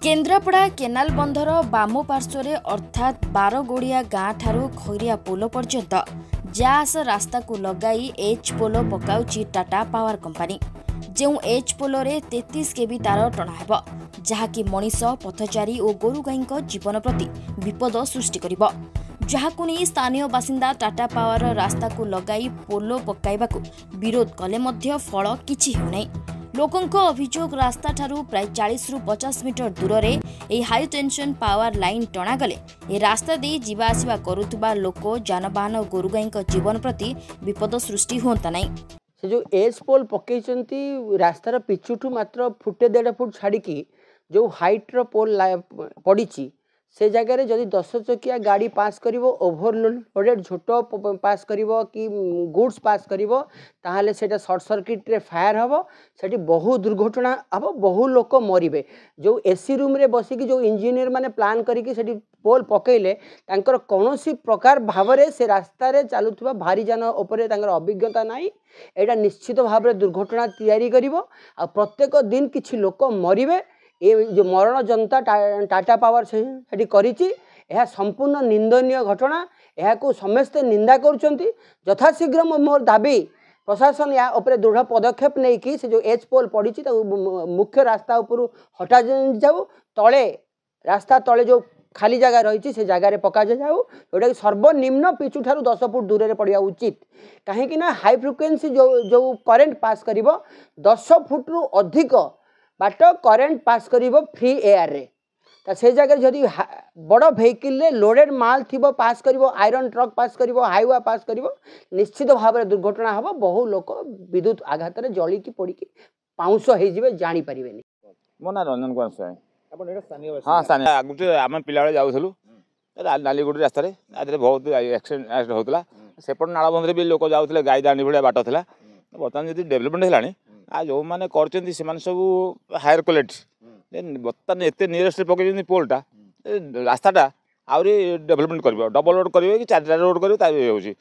Kendrapara canal बंधर balm पार्श्वर अर्थात बारगोड़िया गाँ ठारू खैरिया पोल पर्यंत जास रास्ता को लगाई एच पोल पकाउची टाटा पावर कंपानी। जो एच पोल 33 केबी तार टणा हेब जहाँकि मनीष पथचारी और गोरु गाई जीवन प्रति विपद सृष्टि करिब। जहाकु नहीं स्थानीय बासिंदा टाटा पावर रास्ता को लगाई पोल पकाइबाकु विरोध कले मध्य फल किछि हेउनै। लोकंक अभियोग रास्ता ठारू प्राय 40 रु 50 मीटर दूर रे हाई टेंशन पावर लाइन टणा गले ए रास्ता दे जीवा आसिबा करुथबा लोक जानबाहन गोरु गाई जीवन प्रति विपद सृष्टि होता नहीं। से जो एच पोल पकईचंती रास्तार पिछुठू मात्र फुटे 1.5 फुट छाड़ी जो हाइट रो पोल पड़ी से जगह जदि 10 चकिया गाड़ी पास करिवो ओभरलोडेड झोटो पास करिवो कि गुड्स पास करिवो ताहाले सेटा शॉर्ट सर्किट रे फायर हबो सेठी बहु दुर्घटना हबो बहु लोक मरिबे। जो एसी रूम रे बसिकी जो इंजीनियर माने प्लान करिकी सेठी पोल पकईले तांकर कोनोसी प्रकार भावरे से रास्ता रे चालुथबा भारी जान ऊपर तांकर अभिज्ञता नाही। एटा निश्चित भावरे दुर्घटना तैयारी करिवो आ प्रत्येक दिन किछि लोक मरिबे। ये जो मरण जनता टाटा पावर से यह संपूर्ण निंदनीय घटना। यह को समस्ते निंदा करुँच यथाशीघ्र मोर दाबी प्रशासन या उपरे दृढ़ पदक्षेप नहीं कि से जो एच पोल पड़ी मुख्य रास्ता उपर हटा जाऊ तले रास्ता तले जो खाली जगह रही से जगार पका जाऊ जोटा कि सर्वनिम्न पिचु ठारू 10 फुट दूर में पड़ा उचित। कहीं हाई फ्रिक्वेंसी जो करेन्ट पास कर 10 फुट रु अधिक बाट करेन्ट पास करिवो फ्री एयर रे ता से जगह जदि बड़ वेहिकल रे लोडेड माल थिबो पास करिवो आयरन ट्रक पास करिवो हाईवा पास करिवो निश्चित भाव में दुर्घटना हबो। बहु लोक विद्युत आघात रे जली की पड़ी की पाउंस हो जिवे जानी परिबेनी। मो ना रंजन कुमार स्वाई आपण एटा स्थानीय हां स्थानीय आगुटे आमे पिला बेले जाउथलु नालीगुडी रास्ता रे आदरे बहुत एक्सीडेंट होतला सेपट नाला बंधरे भी लोक जाउथले गाई दांडी भलिया बाट थिला। बर्तमान जदि डेवलपमेंट हेलानी आ जो मैंने कर सब हायर क्वालिटी बर्तमान एत नियरेस्ट पकड़ पोलटा रास्ताटा आहरी डेवलपमेंट कर डबल रोड करेंगे कि 4 रोड करेंगे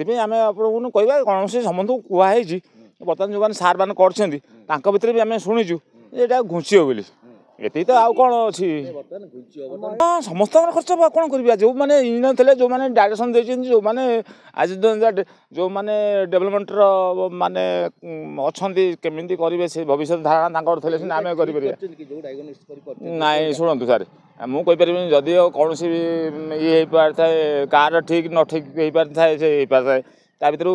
ये आम आपको कहवा कौन से समस्त कहुई बर्तमान जो मैंने सार मैंने कर भी आम शुणीचु ये घुंची बोली ये तो आउ कौन अच्छी समस्त खर्च कौन कर जो मैंने इंजीनियर थे जो मैंने डायरेक्शन देते जो मैंने आज जो मैंने डेवलपमेंट माने अच्छा केमी करेंगे से भविष्य धारणा थे आम कर ना शुणु सार मुझे जदि कौन ये हो पार थाए कार ठीक न ठीक हो पार थाए से हो पार थाए भर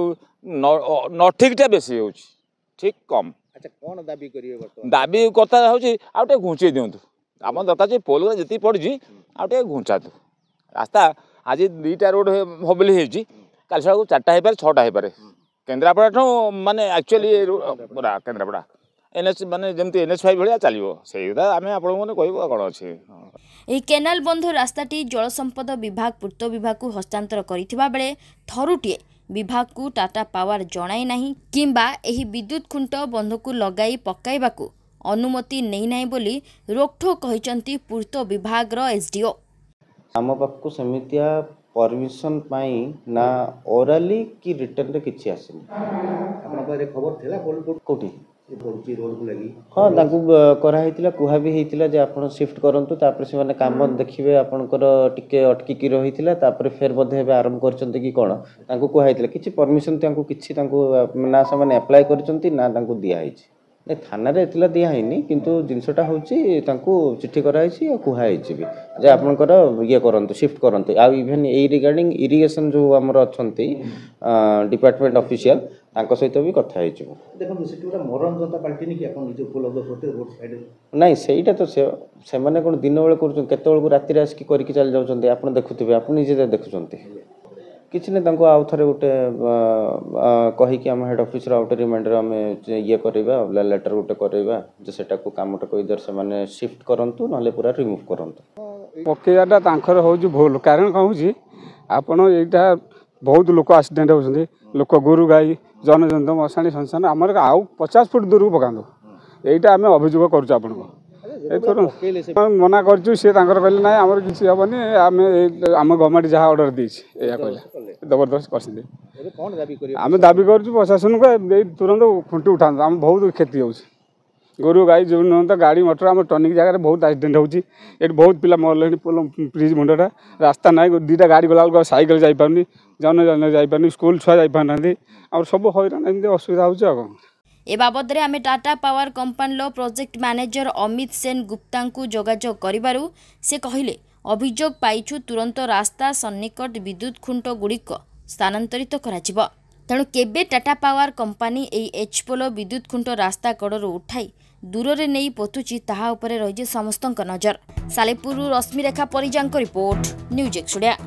न ठीकटा बेसी हो ठीक कम। अच्छा कौन दाबी करिए दाबी कथा होची आउटे घुंचे दियंतु आम दरकार पोल जी पड़ी आउटे घुंचा दु रास्ता आज 2टा रोड हबली होती काल सका 4टा हो पारे 6टा हो पारे केन्द्रापड़ा माने एक्चुअली पूरा केन्द्रापड़ा एनएच माने जमती NH5 भाया चलो से आम आपने कह कौन अच्छे। केनाल बंध रास्ताटी जल संपद विभाग पूर्त विभाग को हस्तांतर करथिबा बेले थरुटिए विभाग को टाटा पावर जणाई नहीं किंबा एही विद्युत खुंट बंध को लगाई पकाइबाकू अनुमति नहीं नाही बोली रोकठोक कहिसंती पूर्त विभाग रो एसडीओ। आम पाखु सेमितिया परमिशन पाई ना ओराली की रिटर्न रे किछि आसिनी आपन पारे खबर थिला कोठी रोड को लगी हाँ कराइला कुहा भी होता जे आप शिफ्ट करूँ तापर से मैंने काम देखिए आपंकर टिके अटकिकी रही है फेर बोधे आरंभ कर कौन कहुई कि परमिशन किसी ना से अप्लाई करना दिखाई थाना रे एतला दिखाई किंतु जिनसटा हूँ चिट्ठी कराई कहुई भी जे आपंकर ये करंतु शिफ्ट करंतु आ इवेन ए रिगार्डिंग इरिगेशन जो आमर अच्छा डिपार्टमेंट ऑफिशियल सहित भी कथा नाई से तो से मैंने कौन दिन बेले कर राति आसिक करके चली जाऊँच आप देखुवे आप निजे देखुं किसी ने आउ थे गोटे कहीकि आम हेड ऑफिस आउटे रिमाइंडर आम ये करवा लेटर गोटे करवा सेटा को कमटा को इधर से शिफ्ट करूँ ना पूरा रिमूव करूँ पकईटा हूँ भूल कारण कौन हो आपड़ यहाँ बहुत लोक एक्सीडेंट होती लोक गोरु गाई जनजंतु मशाणी संस्थान आम आउ 50 फुट दूर को पकातु यहीटा आम अभियोग कर मना कर ना आम किसी हेनी आम गवर्नमेंट जहाँ ऑर्डर देती या कहले जबरदस्त कर आम दाबी कर प्रशासन को तुरंत खुंटी उठा आम बहुत क्षति हो गोरु गाई जो तो गाड़ी मोटर आम टर्निंग जगह बहुत एक्सीडेंट होती बहुत पिला मरले पोल ब्रिज मुंडा रास्ता ना दीटा गाड़ी गला सैकेल जापारनी जन जन जापारनी स्कूल छुआ जापार ना सब हैरान एमती असुविधा हो ए बाबद रे आमे Tata power company project manager Amit Sen Gupta को जोगाजोग करिबारु से कहिले अभियोग पाइछु तुरंत रास्ता सन्निकट विद्युत खुंट गुड़िक स्थानांतरित कराजिबो तेणु केबे टाटा पावर कंपनी एई एच पोलो विद्युत खुंट रास्ता कड़रू उठाई दूर रे नहीं पोतुची ताहा उपरे रहिजे समस्तक नजर। सालेपुर रश्मिरेखा परिजांक रिपोर्ट न्यूज एक्सुडिया।